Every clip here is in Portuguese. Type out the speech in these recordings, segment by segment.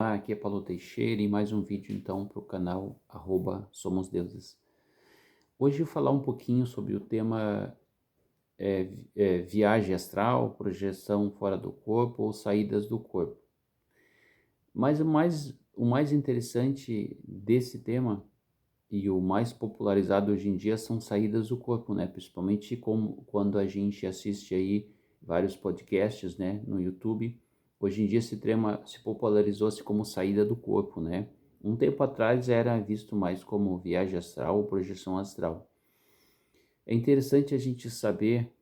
Aqui é Paulo Teixeira e mais um vídeo então para o canal Somos Deuses. Hoje eu vou falar um pouquinho sobre o tema viagem astral, projeção fora do corpo ou saídas do corpo. Mas o mais interessante desse tema e o mais popularizado hoje em dia são saídas do corpo, né? Principalmente quando a gente assiste aí vários podcasts, né, no YouTube. Hoje em dia esse tema se popularizou-se como saída do corpo, né? Um tempo atrás era visto mais como viagem astral ou projeção astral. É interessante a gente saber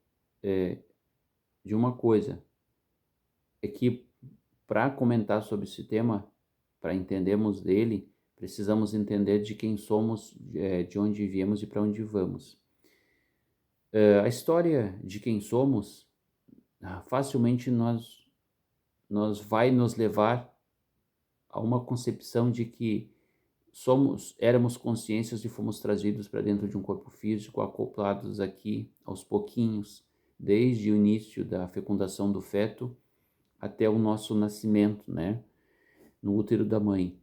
de uma coisa, é que para comentar sobre esse tema, para entendermos dele, precisamos entender de quem somos, de onde viemos e para onde vamos. A história de quem somos, facilmente nós vai nos levar a uma concepção de que éramos consciências e fomos trazidos para dentro de um corpo físico, acoplados aqui aos pouquinhos, desde o início da fecundação do feto até o nosso nascimento, né, no útero da mãe.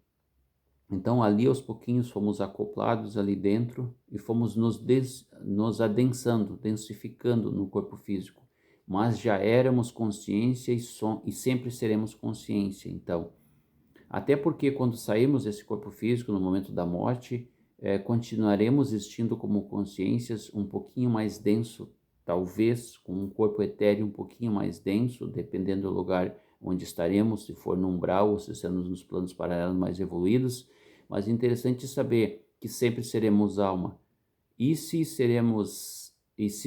Então ali aos pouquinhos fomos acoplados ali dentro e fomos nos adensando, densificando no corpo físico, mas já éramos consciência e sempre seremos consciência. Então, até porque quando saímos desse corpo físico no momento da morte, continuaremos existindo como consciências um pouquinho mais denso, talvez com um corpo etéreo um pouquinho mais denso, dependendo do lugar onde estaremos, se for no umbral ou se estamos nos planos paralelos mais evoluídos. Mas é interessante saber que sempre seremos alma. E se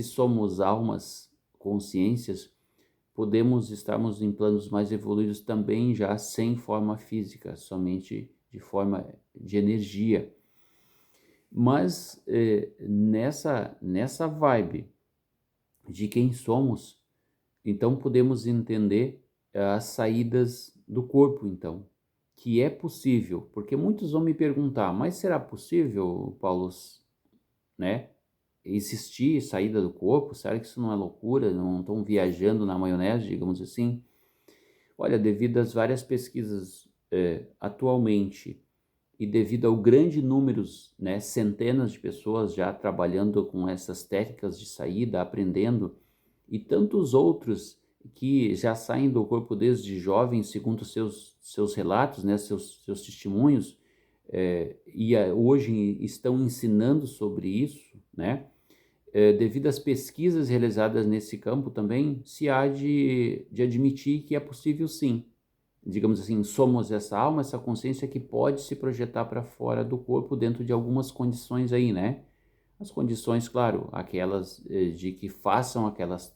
somos almas, consciências, podemos estarmos em planos mais evoluídos também já sem forma física, somente de forma de energia. Mas nessa vibe de quem somos, então podemos entender as saídas do corpo, então, que é possível, porque muitos vão me perguntar, mas será possível, Paulo, né, existir saída do corpo? Será que isso não é loucura? Não estão viajando na maionese, digamos assim? Olha, devido às várias pesquisas atualmente e devido ao grande número, né, centenas de pessoas já trabalhando com essas técnicas de saída, aprendendo, e tantos outros que já saem do corpo desde jovens, segundo seus relatos, né, seus testemunhos, hoje estão ensinando sobre isso, né? Devido às pesquisas realizadas nesse campo também, se há de admitir que é possível sim. Digamos assim, somos essa alma, essa consciência que pode se projetar para fora do corpo dentro de algumas condições aí, né? As condições, claro, aquelas de que façam aquelas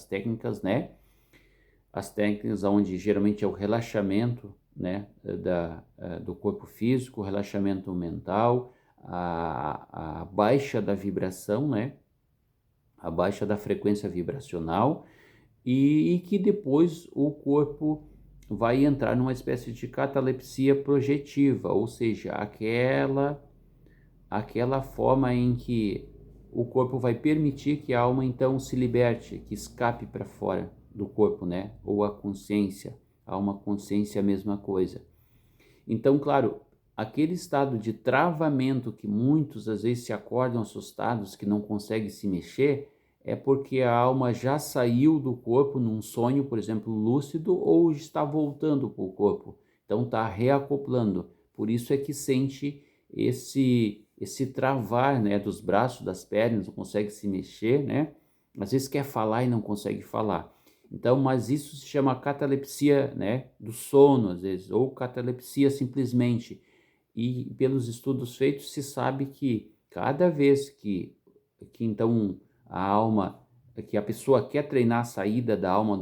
técnicas, né? As técnicas onde geralmente é o relaxamento, né? Do corpo físico, o relaxamento mental, a baixa da vibração, né? A baixa da frequência vibracional e que depois o corpo vai entrar numa espécie de catalepsia projetiva, ou seja, aquela forma em que o corpo vai permitir que a alma então se liberte, que escape para fora do corpo, né? Ou a consciência, a alma consciência é a mesma coisa. Então, claro, aquele estado de travamento que muitos às vezes se acordam assustados, que não conseguem se mexer, é porque a alma já saiu do corpo num sonho, por exemplo, lúcido, ou está voltando para o corpo. Então está reacoplando. Por isso é que sente esse travar, né, dos braços, das pernas, não consegue se mexer, né? Às vezes quer falar e não consegue falar. Então, mas isso se chama catalepsia, né, do sono, às vezes, ou catalepsia simplesmente. E pelos estudos feitos se sabe que cada vez que então a alma, que a pessoa quer treinar a saída da alma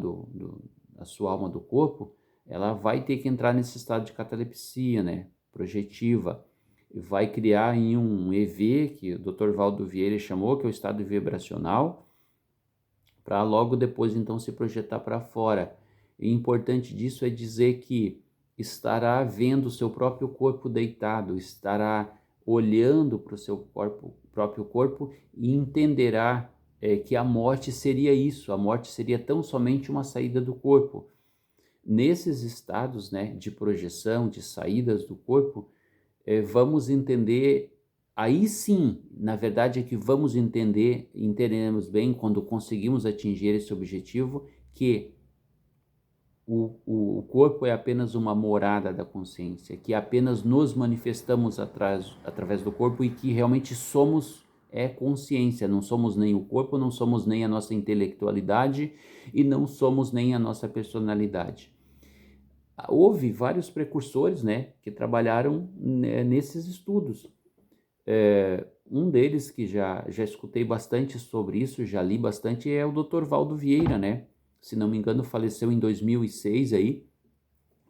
da sua alma do corpo, ela vai ter que entrar nesse estado de catalepsia, né, projetiva, e vai criar em um EV, que o Dr. Valdo Vieira chamou, que é o estado vibracional, para logo depois então se projetar para fora. E importante disso é dizer que estará vendo o seu próprio corpo deitado, estará olhando para o seu próprio corpo e entenderá que a morte seria isso, a morte seria tão somente uma saída do corpo. nesses estados, né, de projeção, de saídas do corpo, vamos entender, aí sim, na verdade é que vamos entenderemos bem quando conseguimos atingir esse objetivo, que o corpo é apenas uma morada da consciência, que apenas nos manifestamos através do corpo e que realmente somos consciência, não somos nem o corpo, não somos nem a nossa intelectualidade e não somos nem a nossa personalidade. Houve vários precursores, né, que trabalharam nesses estudos. Um deles que já escutei bastante sobre isso, já li bastante, é o Dr. Valdo Vieira, né? Se não me engano, faleceu em 2006 aí,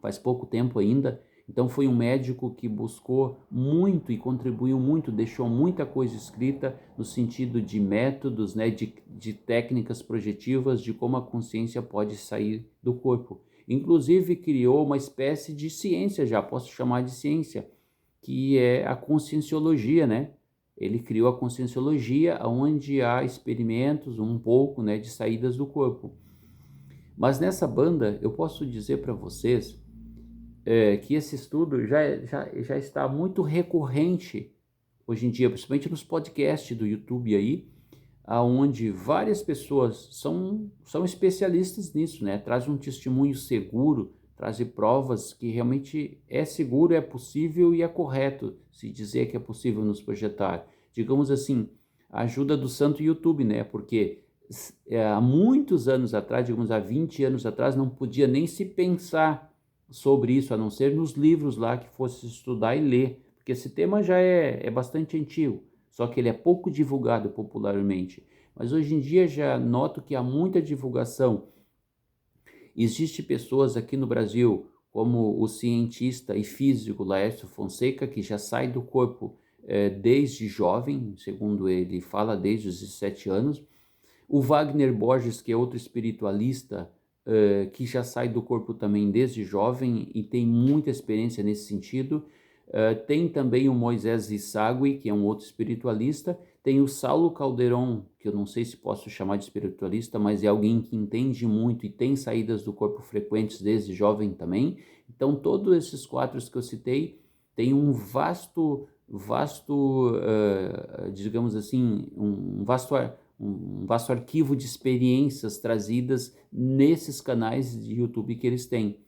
faz pouco tempo ainda. Então foi um médico que buscou muito e contribuiu muito, deixou muita coisa escrita no sentido de métodos, né, de técnicas projetivas, de como a consciência pode sair do corpo. Inclusive criou uma espécie de ciência, já posso chamar de ciência, que é a conscienciologia, né? Ele criou a conscienciologia, onde há experimentos um pouco, né, de saídas do corpo. Mas nessa banda eu posso dizer para vocês que esse estudo já está muito recorrente hoje em dia, principalmente nos podcasts do YouTube aí, aonde várias pessoas são especialistas nisso, né? Traz um testemunho seguro, traz provas que realmente é seguro, é possível e é correto se dizer que é possível nos projetar. Digamos assim, a ajuda do santo YouTube, né? Porque há muitos anos atrás, digamos há 20 anos atrás, não podia nem se pensar sobre isso, a não ser nos livros lá que fosse estudar e ler, porque esse tema já é bastante antigo, só que ele é pouco divulgado popularmente. Mas hoje em dia já noto que há muita divulgação. Existem pessoas aqui no Brasil, como o cientista e físico Laércio Fonseca, que já sai do corpo desde jovem, segundo ele fala, desde os 17 anos. O Wagner Borges, que é outro espiritualista, que já sai do corpo também desde jovem e tem muita experiência nesse sentido. Tem também o Moisés Zissagui, que é um outro espiritualista. Tem o Saulo Calderon, que eu não sei se posso chamar de espiritualista, mas é alguém que entende muito e tem saídas do corpo frequentes desde jovem também. Então, todos esses quatro que eu citei têm um vasto, digamos assim, um vasto arquivo de experiências trazidas nesses canais de YouTube que eles têm.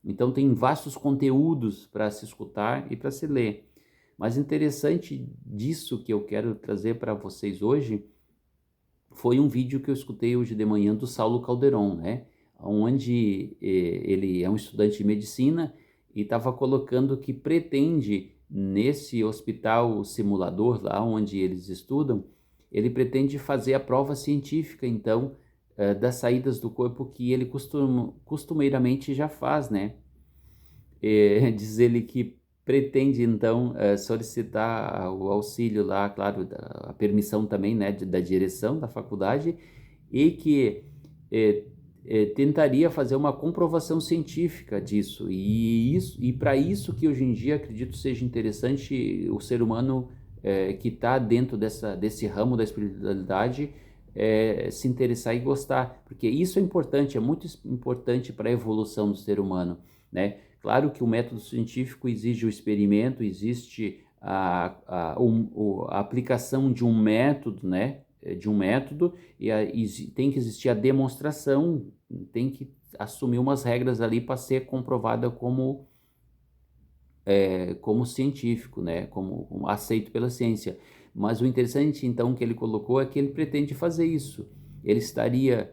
Então tem vastos conteúdos para se escutar e para se ler. Mas interessante disso que eu quero trazer para vocês hoje foi um vídeo que eu escutei hoje de manhã do Saulo Calderon, né? Onde ele é um estudante de medicina e estava colocando que pretende, nesse hospital simulador lá onde eles estudam, ele pretende fazer a prova científica, então, das saídas do corpo que ele costumeiramente já faz, né? Diz ele que pretende, então, solicitar o auxílio lá, claro, a permissão também, né, da direção da faculdade, e que tentaria fazer uma comprovação científica disso. E para isso que hoje em dia acredito seja interessante o ser humano que está dentro desse ramo da espiritualidade se interessar e gostar, porque isso é importante, é muito importante para a evolução do ser humano, né? Claro que o método científico exige o experimento, existe a aplicação de um método, né? De um método, e tem que existir a demonstração, tem que assumir umas regras ali para ser comprovada como científico, né? Como aceito pela ciência. Mas o interessante, então, que ele colocou é que ele pretende fazer isso. Ele estaria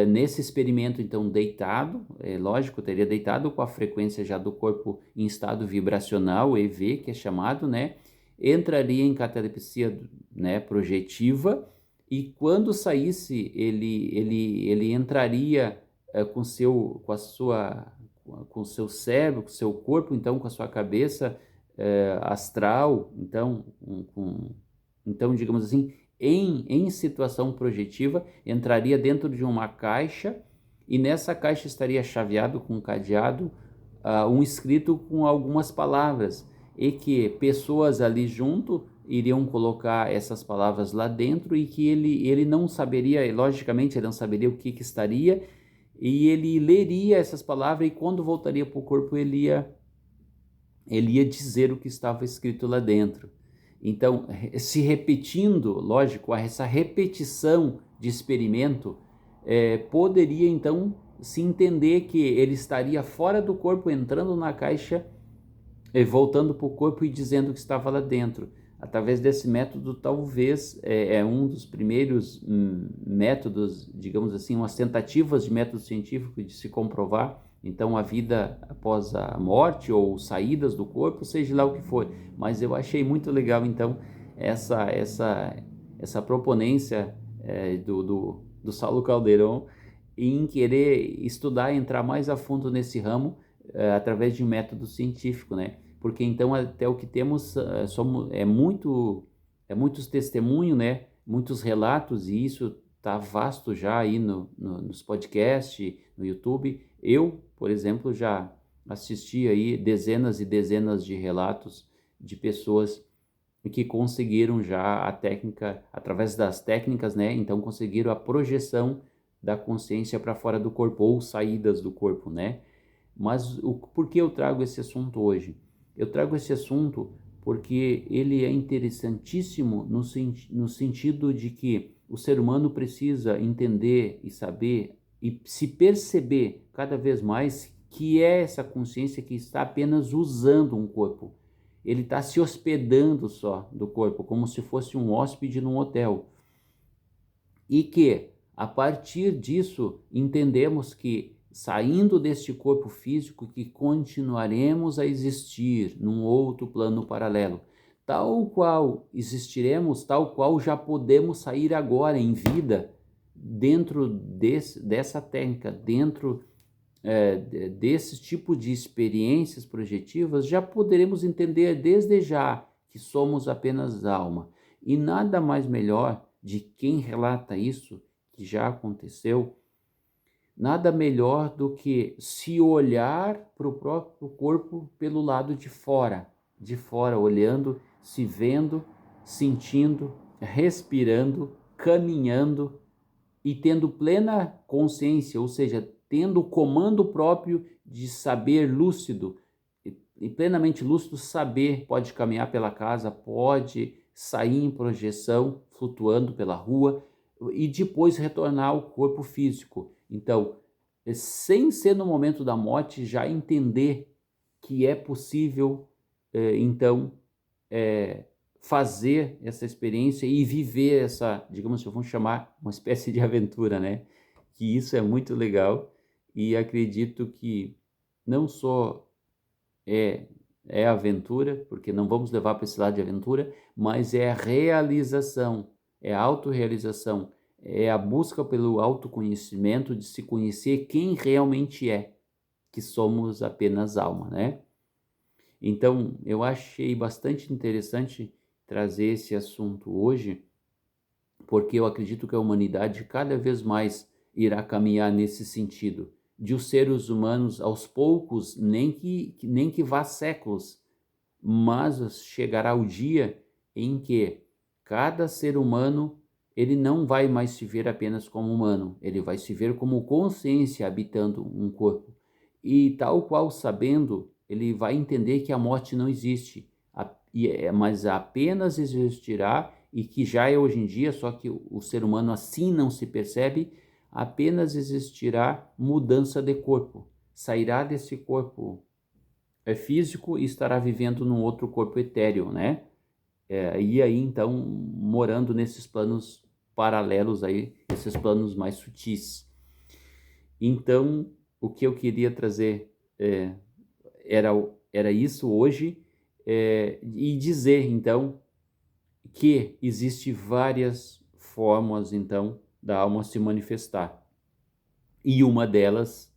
nesse experimento, então, deitado, lógico, teria deitado com a frequência já do corpo em estado vibracional, EV, que é chamado, né? Entraria em catalepsia, né, projetiva, e quando saísse, ele entraria com o seu cérebro, com o seu corpo, então, com a sua cabeça astral, então, digamos assim, em situação projetiva, entraria dentro de uma caixa e nessa caixa estaria chaveado com um cadeado, um escrito com algumas palavras e que pessoas ali junto iriam colocar essas palavras lá dentro e que ele não saberia, logicamente ele não saberia o que estaria e ele leria essas palavras, e quando voltaria para o corpo ele ia dizer o que estava escrito lá dentro. Então, se repetindo, lógico, essa repetição de experimento poderia então se entender que ele estaria fora do corpo, entrando na caixa, voltando para o corpo e dizendo que estava lá dentro. Através desse método, talvez é um dos primeiros métodos, digamos assim, umas tentativas de método científico de se comprovar, então, a vida após a morte ou saídas do corpo, seja lá o que for. Mas eu achei muito legal, então, essa proponência do Saulo Caldeirão em querer estudar, entrar mais a fundo nesse ramo através de um método científico, né? Porque então até o que temos muitos testemunhos, né? Muitos relatos, e isso está vasto já aí nos podcasts, no YouTube. Eu, por exemplo, já assisti aí dezenas e dezenas de relatos de pessoas que conseguiram já a técnica, através das técnicas, né? Então conseguiram a projeção da consciência para fora do corpo, ou saídas do corpo, né? Mas por que eu trago esse assunto hoje? Eu trago esse assunto porque ele é interessantíssimo no sentido de que o ser humano precisa entender e saber e se perceber cada vez mais que é essa consciência que está apenas usando um corpo. Ele está se hospedando só do corpo, como se fosse um hóspede num hotel. E que, a partir disso, entendemos que, saindo deste corpo físico, que continuaremos a existir num outro plano paralelo. Tal qual existiremos, tal qual já podemos sair agora em vida, dentro dessa técnica, dentro desse tipo de experiências projetivas, já poderemos entender desde já que somos apenas alma. E nada mais melhor de quem relata isso, que já aconteceu, nada melhor do que se olhar para o próprio corpo pelo lado de fora, olhando, se vendo, sentindo, respirando, caminhando e tendo plena consciência, ou seja, tendo o comando próprio de saber lúcido, e plenamente lúcido, saber, pode caminhar pela casa, pode sair em projeção, flutuando pela rua, e depois retornar ao corpo físico. Então, sem ser no momento da morte, já entender que é possível, então, fazer essa experiência e viver essa, digamos, vamos chamar uma espécie de aventura, né? Que isso é muito legal, e acredito que não só é aventura, porque não vamos levar para esse lado de aventura, mas é a realização, é a autorrealização, é a busca pelo autoconhecimento, de se conhecer quem realmente é, que somos apenas alma, né? Então, eu achei bastante interessante trazer esse assunto hoje, porque eu acredito que a humanidade cada vez mais irá caminhar nesse sentido, de os seres humanos aos poucos, nem que vá séculos, mas chegará o dia em que cada ser humano, ele não vai mais se ver apenas como humano, ele vai se ver como consciência habitando um corpo. E tal qual sabendo, ele vai entender que a morte não existe, mas apenas existirá, e que já é hoje em dia, só que o ser humano assim não se percebe, apenas existirá mudança de corpo. Sairá desse corpo físico e estará vivendo num outro corpo etéreo, né? E aí, então, morando nesses planos paralelos aí, esses planos mais sutis. Então, o que eu queria trazer era isso hoje, e dizer, então, que existe várias formas, então, da alma se manifestar. E uma delas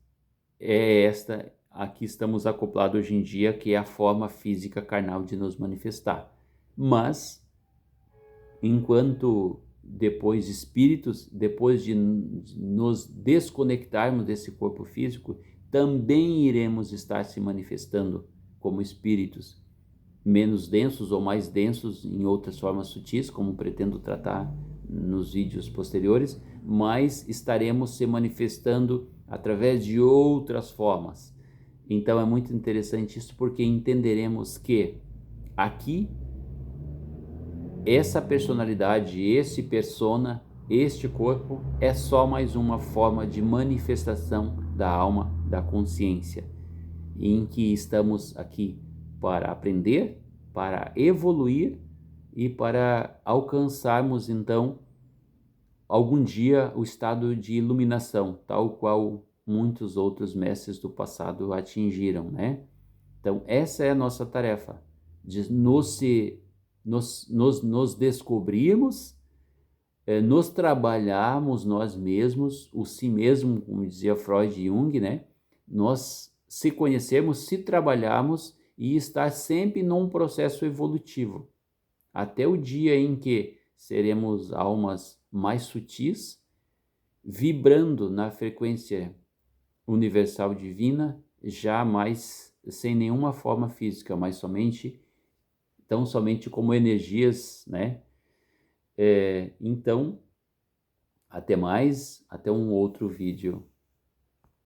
é esta a que estamos acoplados hoje em dia, que é a forma física carnal de nos manifestar. Mas, enquanto depois espíritos, depois de nos desconectarmos desse corpo físico, também iremos estar se manifestando como espíritos, menos densos ou mais densos em outras formas sutis, como pretendo tratar nos vídeos posteriores, mas estaremos se manifestando através de outras formas. Então é muito interessante isso, porque entenderemos que aqui essa personalidade, esse persona, este corpo é só mais uma forma de manifestação da alma, da consciência, em que estamos aqui para aprender, para evoluir e para alcançarmos então algum dia o estado de iluminação, tal qual muitos outros mestres do passado atingiram, né? Então essa é a nossa tarefa, de nos descobrirmos, nos trabalharmos nós mesmos, o si mesmo, como dizia Freud e Jung, né? Nós se conhecermos, se trabalharmos e estar sempre num processo evolutivo, até o dia em que seremos almas mais sutis, vibrando na frequência universal divina, já mais sem nenhuma forma física, mas tão somente como energias, né? Então, até mais, até um outro vídeo.